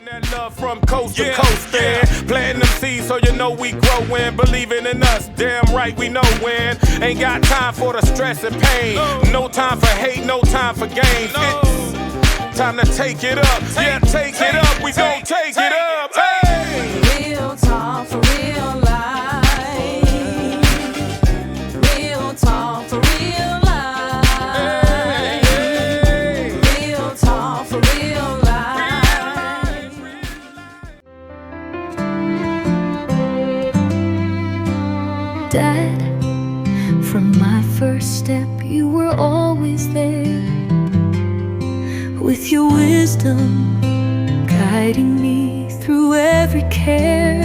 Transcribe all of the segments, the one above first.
That love from coast to coast, planting them seeds so you know we growing, believing in us, damn right we know when. Ain't got time for the stress and pain, no time for hate, no time for games. It's time to take it up, take it up, we gon' take it up. Hey. Real talk for real life. Real talk for real life. Real talk for real life. Dad, from my first step, you were always there, with your wisdom guiding me through every care.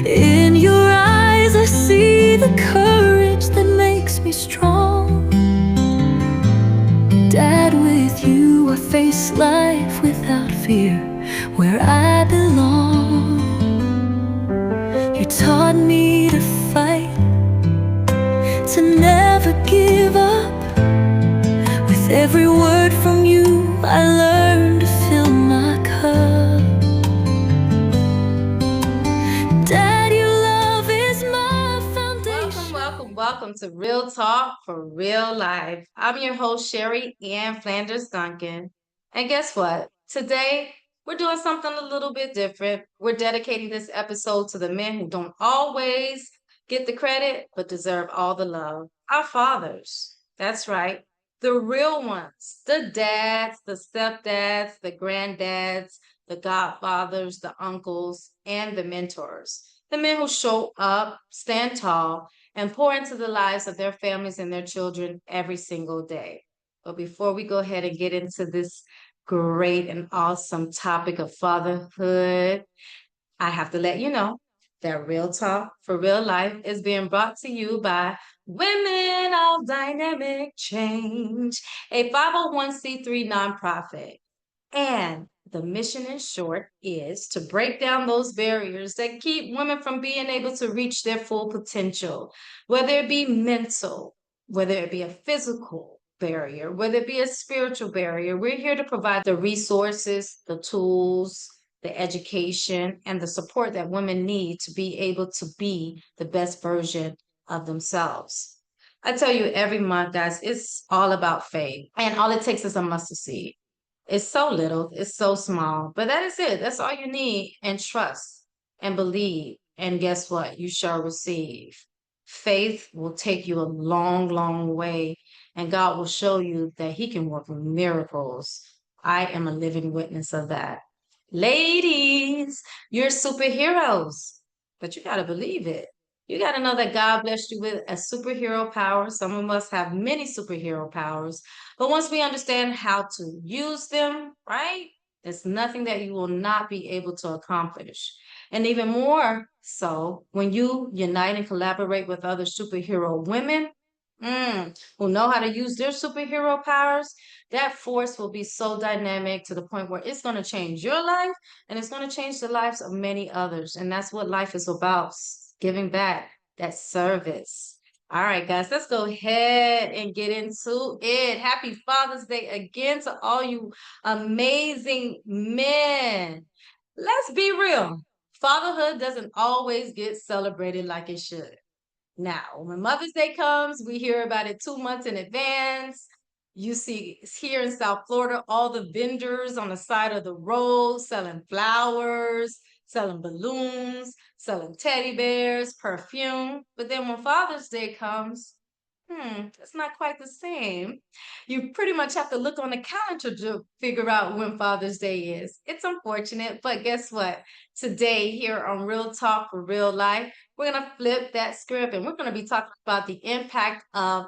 In your eyes I see the courage that makes me strong. Dad, with you I face life without fear, where I belong. You taught me to fight, to never give up. With every word from you I learned to fill my cup. Dad, your love is my foundation. Welcome to Real Talk for Real Life. I'm your host, Sherry Ann Flanders Duncan. And guess what? Today, we're doing something a little bit different. We're dedicating this episode to the men who don't always get the credit, but deserve all the love. Our fathers. That's right. The real ones. The dads, the stepdads, the granddads, the godfathers, the uncles, and the mentors. The men who show up, stand tall, and pour into the lives of their families and their children every single day. But before we go ahead and get into this great and awesome topic of fatherhood, I have to let you know that Real Talk for Real Life is being brought to you by Women of Dynamic Change, a 501c3 nonprofit. And the mission, in short, is to break down those barriers that keep women from being able to reach their full potential, whether it be mental, whether it be a physical barrier, whether it be a spiritual barrier. We're here to provide the resources, the tools, the education, and the support that women need to be able to be the best version of themselves. I tell you every month, guys, it's all about faith. And all it takes is a mustard seed. It's so little, it's so small, but that is it. That's all you need. And trust and believe. And guess what? You shall receive. Faith will take you a long, long way, and God will show you that He can work miracles. I am a living witness of that. Ladies, you're superheroes, but you got to believe it. You got to know that God blessed you with a superhero power. Some of us have many superhero powers. But once we understand how to use them, right, there's nothing that you will not be able to accomplish. And even more so, when you unite and collaborate with other superhero women who know how to use their superhero powers, that force will be so dynamic to the point where it's going to change your life and it's going to change the lives of many others. And that's what life is about, giving back, that service. All right, guys, let's go ahead and get into it. Happy Father's Day again to all you amazing men. Let's be real. Fatherhood doesn't always get celebrated like it should. Now, when Mother's Day comes, we hear about it 2 months in advance. You see here in South Florida, all the vendors on the side of the road selling flowers, selling balloons, selling teddy bears, perfume. But then when Father's Day comes, it's not quite the same. You pretty much have to look on the calendar to figure out when Father's Day is. It's unfortunate, but guess what? Today, here on Real Talk for Real Life, we're going to flip that script and we're going to be talking about the impact of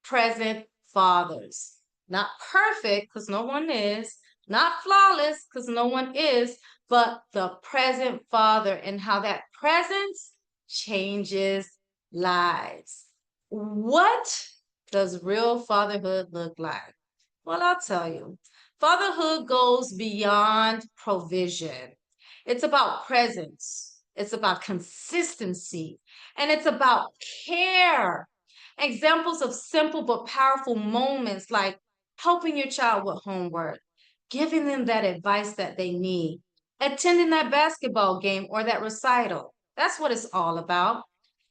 present fathers. Not perfect, because no one is, not flawless, because no one is, but the present father and how that presence changes lives. What does real fatherhood look like? Well, I'll tell you. Fatherhood goes beyond provision. It's about presence. It's about consistency. And it's about care. Examples of simple but powerful moments like helping your child with homework, giving them that advice that they need, attending that basketball game or that recital. That's what it's all about.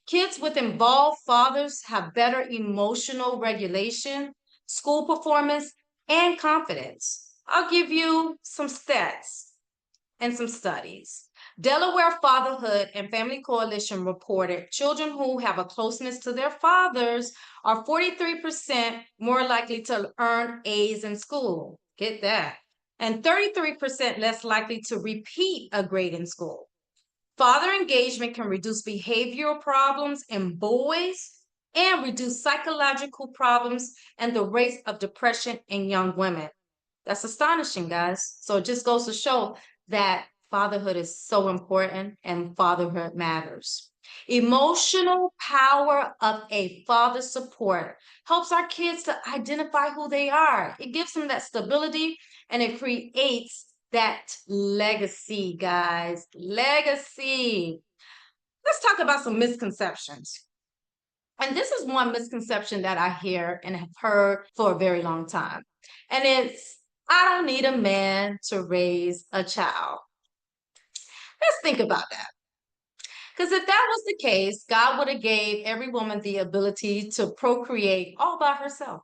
Kids with involved fathers have better emotional regulation, school performance, and confidence. I'll give you some stats and some studies. Delaware Fatherhood and Family Coalition reported children who have a closeness to their fathers are 43% more likely to earn A's in school. Get that. And 33% less likely to repeat a grade in school. Father engagement can reduce behavioral problems in boys and reduce psychological problems and the rate of depression in young women. That's astonishing, guys. So it just goes to show that fatherhood is so important and fatherhood matters. Emotional power of a father support helps our kids to identify who they are. It gives them that stability and it creates that legacy, guys. Legacy. Let's talk about some misconceptions. And this is one misconception that I hear and have heard for a very long time. And it's, I don't need a man to raise a child. Let's think about that. Because if that was the case, God would have gave every woman the ability to procreate all by herself.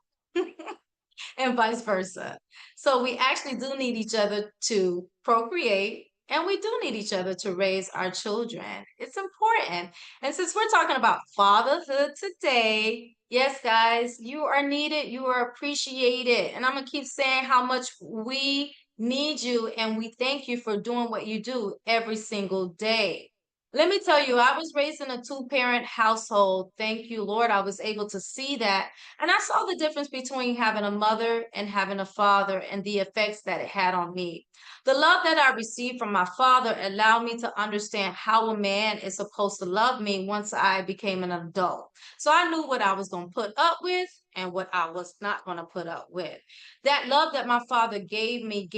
And vice versa. So we actually do need each other to procreate, and we do need each other to raise our children. It's important. And since we're talking about fatherhood today, yes, guys, you are needed, you are appreciated. And I'm going to keep saying how much we need you, and we thank you for doing what you do every single day. Let me tell you, I was raised in a two-parent household. Thank you, Lord. I was able to see that. And I saw the difference between having a mother and having a father and the effects that it had on me. The love that I received from my father allowed me to understand how a man is supposed to love me once I became an adult. So I knew what I was going to put up with and what I was not going to put up with. That love that my father gave me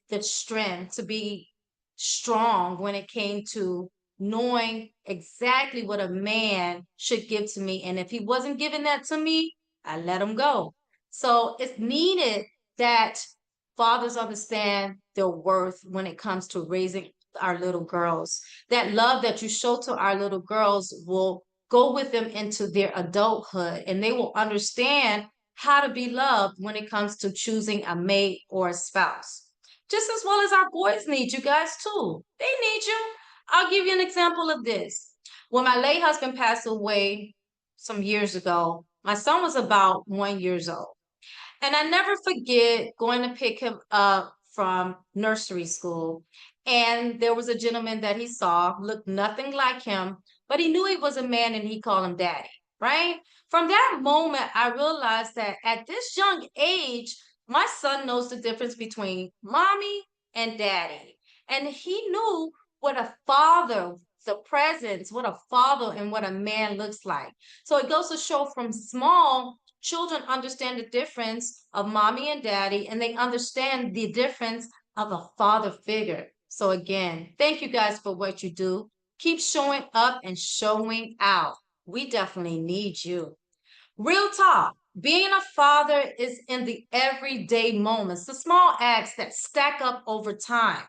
the strength to be strong when it came to knowing exactly what a man should give to me. And if he wasn't giving that to me, I let him go. So it's needed that fathers understand their worth when it comes to raising our little girls. That love that you show to our little girls will go with them into their adulthood, and they will understand how to be loved when it comes to choosing a mate or a spouse. Just as well as our boys need you guys too. They need you. I'll give you an example of this. When my late husband passed away some years ago, my son was about 1 year old. And I never forget going to pick him up from nursery school. And there was a gentleman that he saw, looked nothing like him, but he knew he was a man and he called him daddy, right? From that moment, I realized that at this young age, my son knows the difference between mommy and daddy. And he knew what a father, the presence, what a father and what a man looks like. So it goes to show from small, children understand the difference of mommy and daddy, and they understand the difference of a father figure. So again, thank you guys for what you do. Keep showing up and showing out. We definitely need you. Real talk. Being a father is in the everyday moments, the small acts that stack up over time.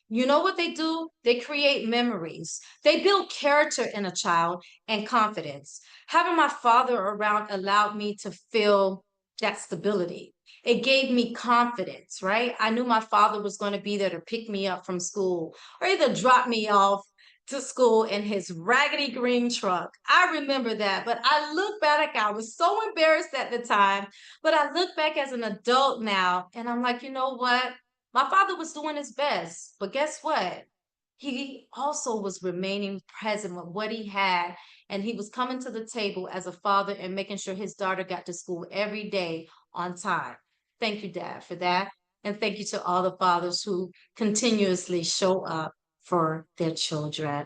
You know what they do? They create memories. They build character in a child and confidence. Having my father around allowed me to feel that stability. It gave me confidence, right? I knew my father was going to be there to pick me up from school or either drop me off to school in his raggedy green truck. I remember that, but I look back, I was so embarrassed at the time, but I look back as an adult now and I'm like, you know what? My father was doing his best, but guess what? He also was remaining present with what he had, and he was coming to the table as a father and making sure his daughter got to school every day on time. Thank you, Dad, for that. And thank you to all the fathers who continuously show up for their children.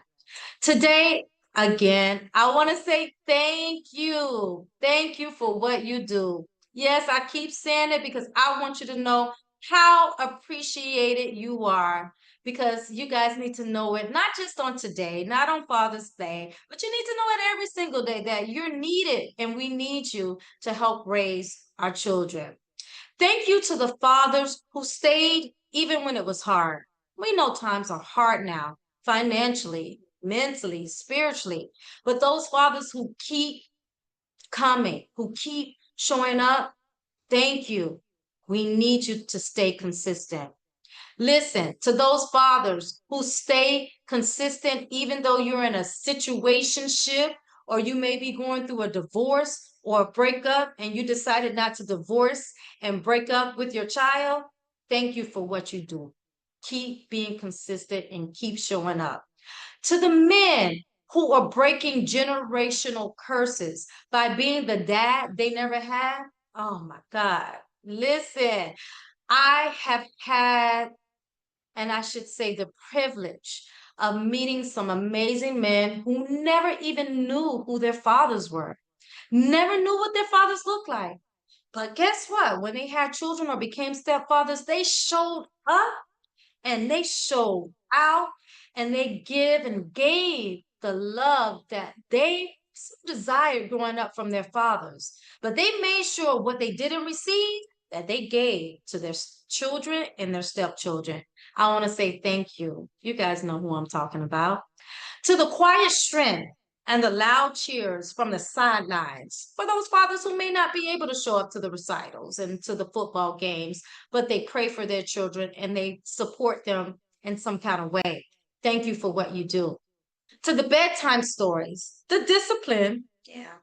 Today, again, I want to say thank you. Thank you for what you do. Yes, I keep saying it because I want you to know how appreciated you are because you guys need to know it, not just on today, not on Father's Day, but you need to know it every single day that you're needed and we need you to help raise our children. Thank you to the fathers who stayed even when it was hard. We know times are hard now, financially, mentally, spiritually, but those fathers who keep coming, who keep showing up, thank you. We need you to stay consistent. Listen to those fathers who stay consistent, even though you're in a situationship or you may be going through a divorce or a breakup and you decided not to divorce and break up with your child. Thank you for what you do. Keep being consistent and keep showing up. To the men who are breaking generational curses by being the dad they never had. Oh my God. Listen, I have had, and I should say the privilege of meeting some amazing men who never even knew who their fathers were, never knew what their fathers looked like. But guess what? When they had children or became stepfathers, they showed up and they showed out and they give and gave the love that they desired growing up from their fathers. But they made sure what they didn't receive, that they gave to their children and their stepchildren. I want to say thank you. You guys know who I'm talking about. To the quiet strength and the loud cheers from the sidelines for those fathers who may not be able to show up to the recitals and to the football games, but they pray for their children and they support them in some kind of way. Thank you for what you do. To the bedtime stories, the discipline. Yeah,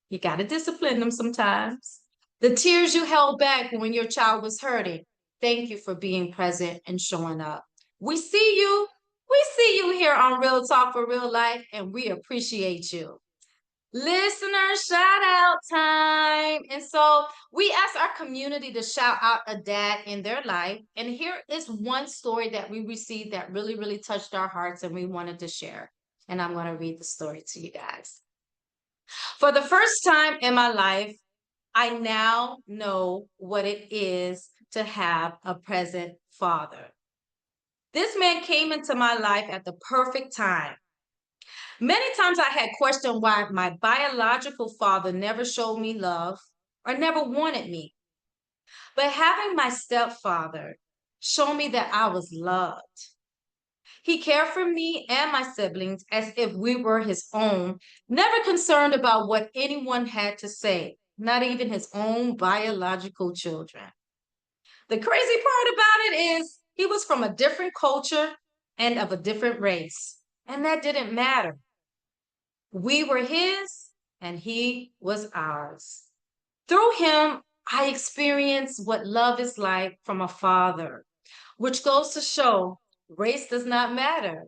you got to discipline them sometimes. The tears you held back when your child was hurting. Thank you for being present and showing up. We see you. We see you here on Real Talk for Real Life, and we appreciate you. Listener shout out time. And so we asked our community to shout out a dad in their life. And here is one story that we received that really, really touched our hearts and we wanted to share. And I'm going to read the story to you guys. For the first time in my life, I now know what it is to have a present father. This man came into my life at the perfect time. Many times I had questioned why my biological father never showed me love or never wanted me. But having my stepfather show me that I was loved. He cared for me and my siblings as if we were his own, never concerned about what anyone had to say, not even his own biological children. The crazy part about it is he was from a different culture and of a different race, and that didn't matter. We were his and he was ours. Through him, I experienced what love is like from a father, which goes to show race does not matter.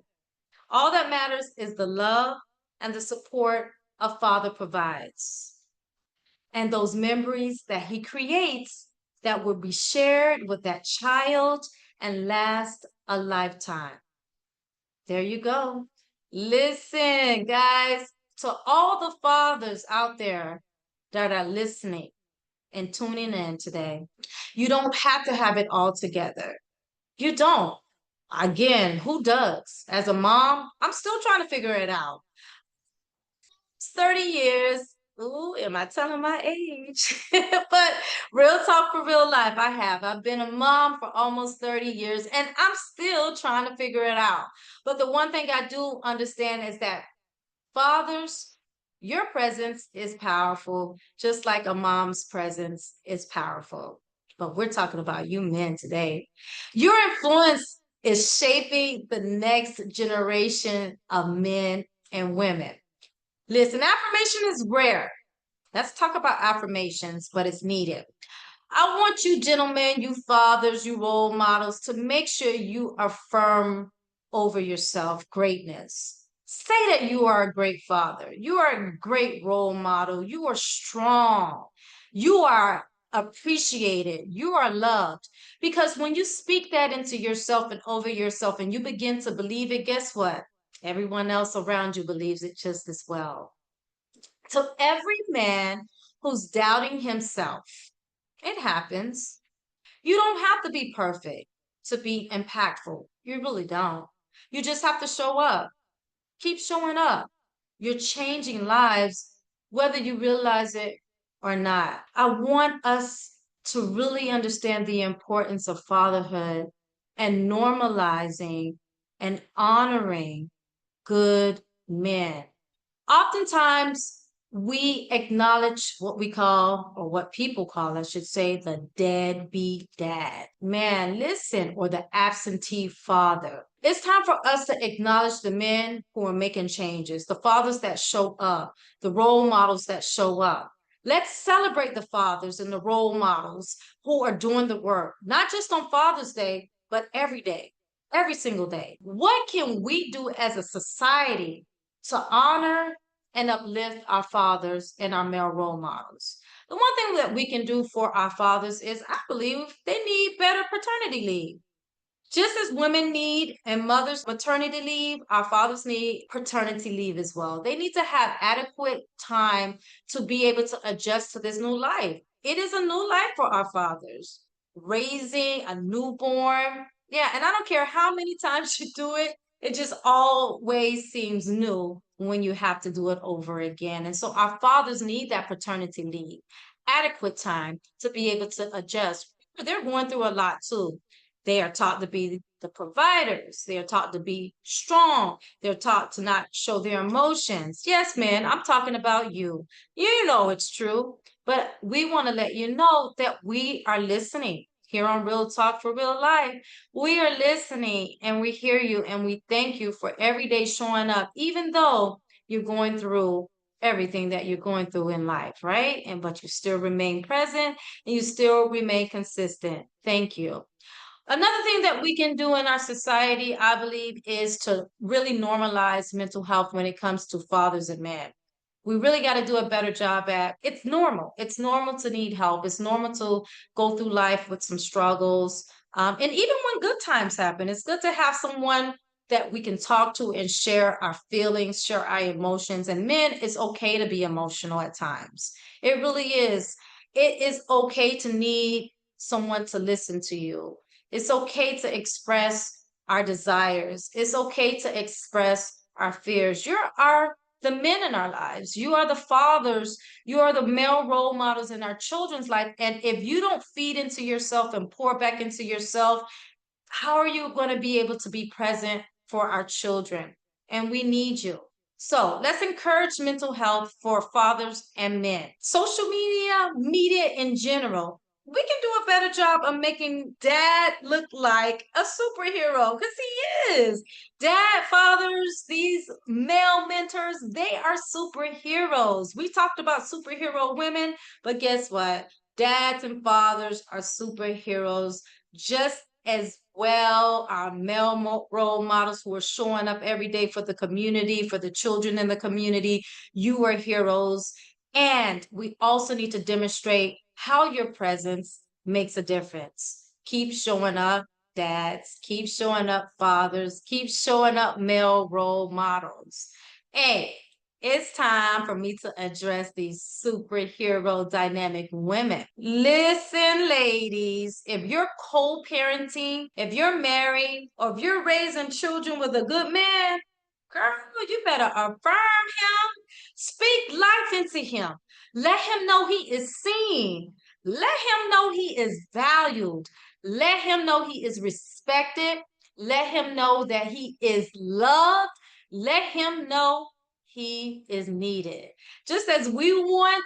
All that matters is the love and the support a father provides, and those memories that he creates that will be shared with that child and last a lifetime. There you go. Listen, guys, to all the fathers out there that are listening and tuning in today, you don't have to have it all together. You don't. Again, who does? As a mom, I'm still trying to figure it out. It's 30 years. Ooh, am I telling my age? But real talk for real life, I have. I've been a mom for almost 30 years and I'm still trying to figure it out. But the one thing I do understand is that fathers, your presence is powerful, just like a mom's presence is powerful. But we're talking about you men today. Your influence is shaping the next generation of men and women. Listen, affirmation is rare. Let's talk about affirmations, but it's needed. I want you, gentlemen, you fathers, you role models, to make sure you affirm over yourself greatness. Say that you are a great father. You are a great role model. You are strong. You are appreciated. You are loved. Because when you speak that into yourself and over yourself and you begin to believe it, guess what? Everyone else around you believes it just as well. So every man who's doubting himself, it happens. You don't have to be perfect to be impactful. You really don't. You just have to show up. Keep showing up. You're changing lives, whether you realize it or not. I want us to really understand the importance of fatherhood and normalizing and honoring good men. Oftentimes, we acknowledge what we call, or what people call, I should say, the deadbeat dad. Man, listen, or the absentee father. It's time for us to acknowledge the men who are making changes, the fathers that show up, the role models that show up. Let's celebrate the fathers and the role models who are doing the work, not just on Father's Day, but every day, every single day. What can we do as a society to honor and uplift our fathers and our male role models? The one thing that we can do for our fathers is, I believe, they need better paternity leave. Just as women need and mothers maternity leave, our fathers need paternity leave as well. They need to have adequate time to be able to adjust to this new life. It is a new life for our fathers. Raising a newborn. Yeah, and I don't care how many times you do it, it just always seems new when you have to do it over again. And so our fathers need that paternity leave, adequate time to be able to adjust. They're going through a lot too. They are taught to be the providers. They are taught to be strong. They're taught to not show their emotions. Yes, man, I'm talking about you. You know it's true. But we want to let you know that we are listening here on Real Talk for Real Life. We are listening and we hear you and we thank you for every day showing up, even though you're going through everything that you're going through in life, right? And but you still remain present and you still remain consistent. Thank you. Another thing that we can do in our society, I believe, is to really normalize mental health when it comes to fathers and men. We really got to do a better job at it's normal. It's normal to need help. It's normal to go through life with some struggles. And even when good times happen, it's good to have someone that we can talk to and share our feelings, share our emotions. And men, it's okay to be emotional at times. It really is. It is okay to need someone to listen to you. It's okay to express our desires. It's okay to express our fears. You're the men in our lives. You are the fathers. You are the male role models in our children's life. And if you don't feed into yourself and pour back into yourself, how are you going to be able to be present for our children? And we need you. So let's encourage mental health for fathers and men. Social media in general, we can do a better job of making dad look like a superhero because he is. Dad, fathers, these male mentors, they are superheroes. We talked about superhero women, but guess what? Dads and fathers are superheroes just as well. Our male role models who are showing up every day for the community, for the children in the community. You are heroes. And we also need to demonstrate how your presence makes a difference. Keep showing up, dads. Keep showing up, fathers. Keep showing up, male role models. Hey, it's time for me to address these superhero dynamic women. Listen, ladies, if you're co-parenting, if you're married, or if you're raising children with a good man, girl, you better affirm him. Speak life into him. Let him know he is seen. Let him know he is valued. Let him know he is respected. Let him know that he is loved. Let him know he is needed. Just as we want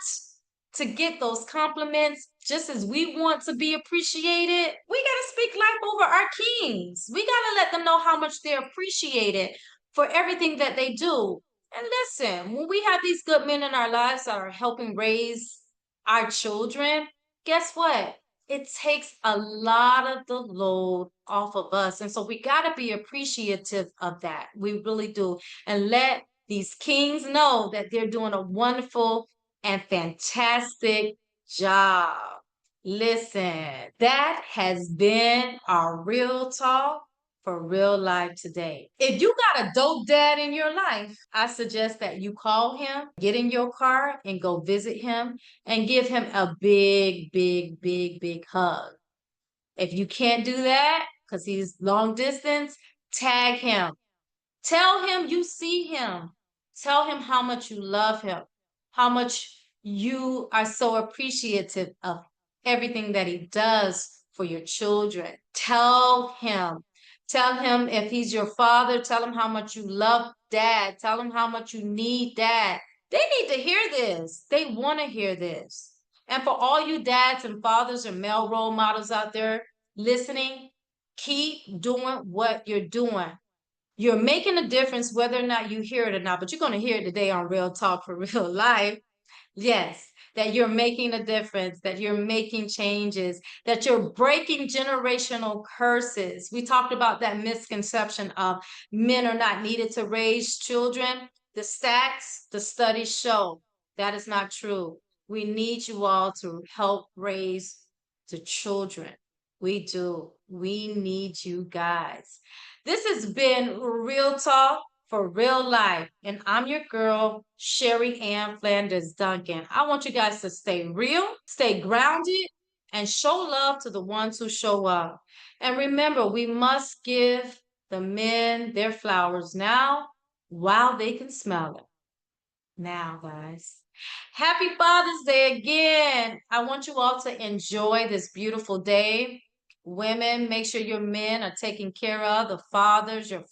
to get those compliments, just as we want to be appreciated, we got to speak life over our kings. We got to let them know how much they're appreciated for everything that they do. And listen, when we have these good men in our lives that are helping raise our children, guess what? It takes a lot of the load off of us. And so we got to be appreciative of that. We really do. And let these kings know that they're doing a wonderful and fantastic job. Listen, that has been our real talk for real life today. If you got a dope dad in your life, I suggest that you call him, get in your car, and go visit him and give him a big, big, big, big hug. If you can't do that because he's long distance, tag him. Tell him you see him. Tell him how much you love him, how much you are so appreciative of everything that he does for your children. Tell him if he's your father, tell him how much you love dad. Tell him how much you need dad. They need to hear this. They want to hear this. And for all you dads and fathers and male role models out there listening, keep doing what you're doing. You're making a difference whether or not you hear it or not, but you're going to hear it today on Real Talk for Real Life. Yes, that you're making a difference, that you're making changes, that you're breaking generational curses. We talked about that misconception of men are not needed to raise children. The stats, the studies show that is not true. We need you all to help raise the children. We do. We need you guys. This has been Real Talk for Real Life. And I'm your girl, Sherry Ann Flanders Duncan. I want you guys to stay real, stay grounded, and show love to the ones who show up. And remember, we must give the men their flowers now while they can smell it. Now, guys. Happy Father's Day again. I want you all to enjoy this beautiful day. Women, make sure your men are taken care of, the fathers, your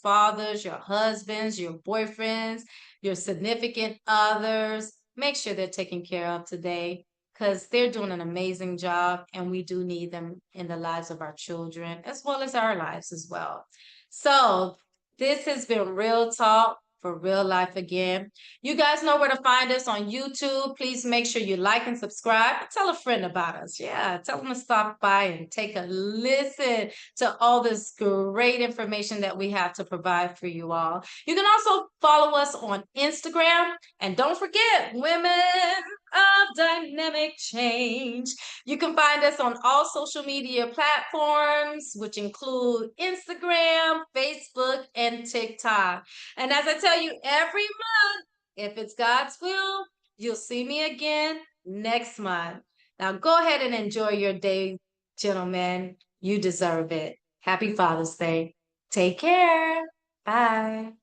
husbands, your boyfriends, your significant others. Make sure they're taken care of today because they're doing an amazing job and we do need them in the lives of our children as well as our lives as well. So, this has been Real Talk for Real Life again. You guys know where to find us on YouTube. Please make sure you like and subscribe. Tell a friend about us. Yeah, tell them to stop by and take a listen to all this great information that we have to provide for you all. You can also follow us on Instagram. And don't forget, women of dynamic change. You can find us on all social media platforms, which include Instagram, Facebook, and TikTok. And as I tell you every month, if it's God's will, you'll see me again next month. Now go ahead and enjoy your day, gentlemen. You deserve it. Happy Father's Day. Take care. Bye.